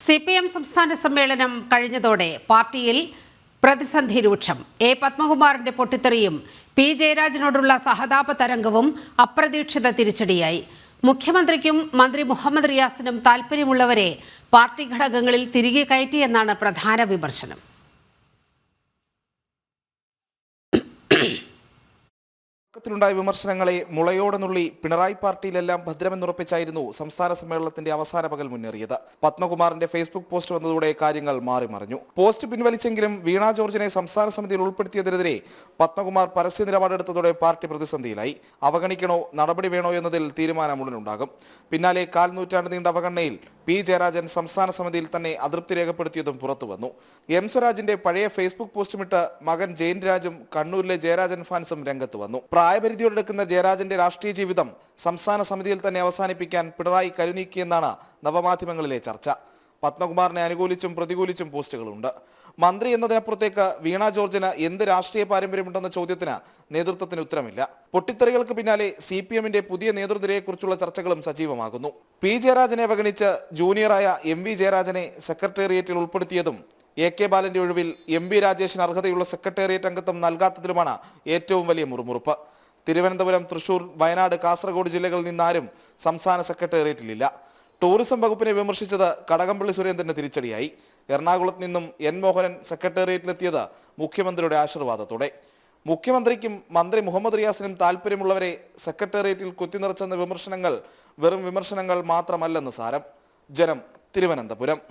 CPM സംസ്ഥാന സമ്മേളനം കഴിഞ്ഞതോടെ പാർട്ടിയിൽ പ്രതിസന്ധി രൂക്ഷം. എ പത്മകുമാറിന്റെ പൊട്ടിത്തെറിയും പി ജയരാജനോടുള്ള സഹതാപ തരംഗവും അപ്രതീക്ഷിത തിരിച്ചടിയായി. മുഖ്യമന്ത്രിക്കും മന്ത്രി മുഹമ്മദ് റിയാസിനും താൽപ്പര്യമുള്ളവരെ പാർട്ടി ഘടകങ്ങളിൽ തിരികെ കയറ്റിയെന്നാണ് പ്രധാന വിമർശനം. ത്തിലുണ്ടായ വിമർശനങ്ങളെ മുളയോടെ നുള്ളി പിണറായി പാർട്ടിയിലെല്ലാം ഭദ്രമെന്നുറപ്പിച്ചായിരുന്നു സംസ്ഥാന സമ്മേളനത്തിന്റെ അവസാന പകൽ മുന്നേറിയത്. പത്മകുമാറിന്റെ ഫേസ്ബുക്ക് പോസ്റ്റ് വന്നതോടെ കാര്യങ്ങൾ മാറിമറിഞ്ഞു. പോസ്റ്റ് പിൻവലിച്ചെങ്കിലും വീണ ജോർജിനെ സംസ്ഥാന സമിതിയിൽ ഉൾപ്പെടുത്തിയതിനെതിരെ പത്മകുമാർ പരസ്യ നിലപാടെടുത്തതോടെ പാർട്ടി പ്രതിസന്ധിയിലായി. അവഗണിക്കണോ നടപടി വേണോ എന്നതിൽ തീരുമാനമുടനുണ്ടാകും. പിന്നാലെ കാൽ നൂറ്റാണ്ട് നീണ്ട അവഗണനയിൽ പി ജയരാജൻ സംസ്ഥാന സമിതിയിൽ തന്നെ അതൃപ്തി രേഖപ്പെടുത്തിയതും പുറത്തുവന്നു. എം സ്വരാജിന്റെ പഴയ ഫേസ്ബുക്ക് പോസ്റ്റുമിട്ട് മകൻ ജയൻ രാജും കണ്ണൂരിലെ ജയരാജൻ ഫാൻസും രംഗത്ത് വന്നു. പ്രായപരിധിയോടെടുക്കുന്ന ജയരാജന്റെ രാഷ്ട്രീയ ജീവിതം സംസ്ഥാന സമിതിയിൽ തന്നെ അവസാനിപ്പിക്കാൻ പിണറായി കരുനീക്കിയെന്നാണ് നവമാധ്യമങ്ങളിലെ ചർച്ച. പത്മകുമാറിനെ അനുകൂലിച്ചും പ്രതികൂലിച്ചും പോസ്റ്റുകളുണ്ട്. മന്ത്രി എന്നതിനപ്പുറത്തേക്ക് വീണ ജോർജിന് എന്ത് രാഷ്ട്രീയ പാരമ്പര്യമുണ്ടെന്ന ചോദ്യത്തിന് നേതൃത്വത്തിന് ഉത്തരമില്ല. പൊട്ടിത്തെറികൾക്ക് പിന്നാലെ CPMന്റെ പുതിയ നേതൃനിരയെക്കുറിച്ചുള്ള ചർച്ചകളും സജീവമാകുന്നു. പി ജയരാജനെ അവഗണിച്ച് ജൂനിയറായ MV ജയരാജനെ സെക്രട്ടേറിയറ്റിൽ ഉൾപ്പെടുത്തിയതും AK ബാലന്റെ ഒഴിവിൽ MB രാജേഷിന് അർഹതയുള്ള സെക്രട്ടേറിയറ്റ് അംഗത്വം നൽകാത്തതിലുമാണ് ഏറ്റവും വലിയ മുറുമുറുപ്പ്. തിരുവനന്തപുരം, തൃശൂർ, വയനാട്, കാസർഗോഡ് ജില്ലകളിൽ നിന്നാരും സംസ്ഥാന സെക്രട്ടേറിയറ്റിലില്ല. ടൂറിസം വകുപ്പിനെ വിമർശിച്ചത് കടകംപള്ളി സുരേന്ദ്രന് തിരിച്ചടിയായി. എറണാകുളത്ത് നിന്നും N മോഹനൻ സെക്രട്ടേറിയറ്റിലെത്തിയത് മുഖ്യമന്ത്രിയുടെ ആശീർവാദത്തോടെ. മുഖ്യമന്ത്രിക്കും മന്ത്രി മുഹമ്മദ് റിയാസിനും താൽപ്പര്യമുള്ളവരെ സെക്രട്ടേറിയറ്റിൽ കുത്തിനിറച്ചെന്ന വിമർശനങ്ങൾ വെറും വിമർശനങ്ങൾ മാത്രമല്ലെന്ന് സാരം. ജനം, തിരുവനന്തപുരം.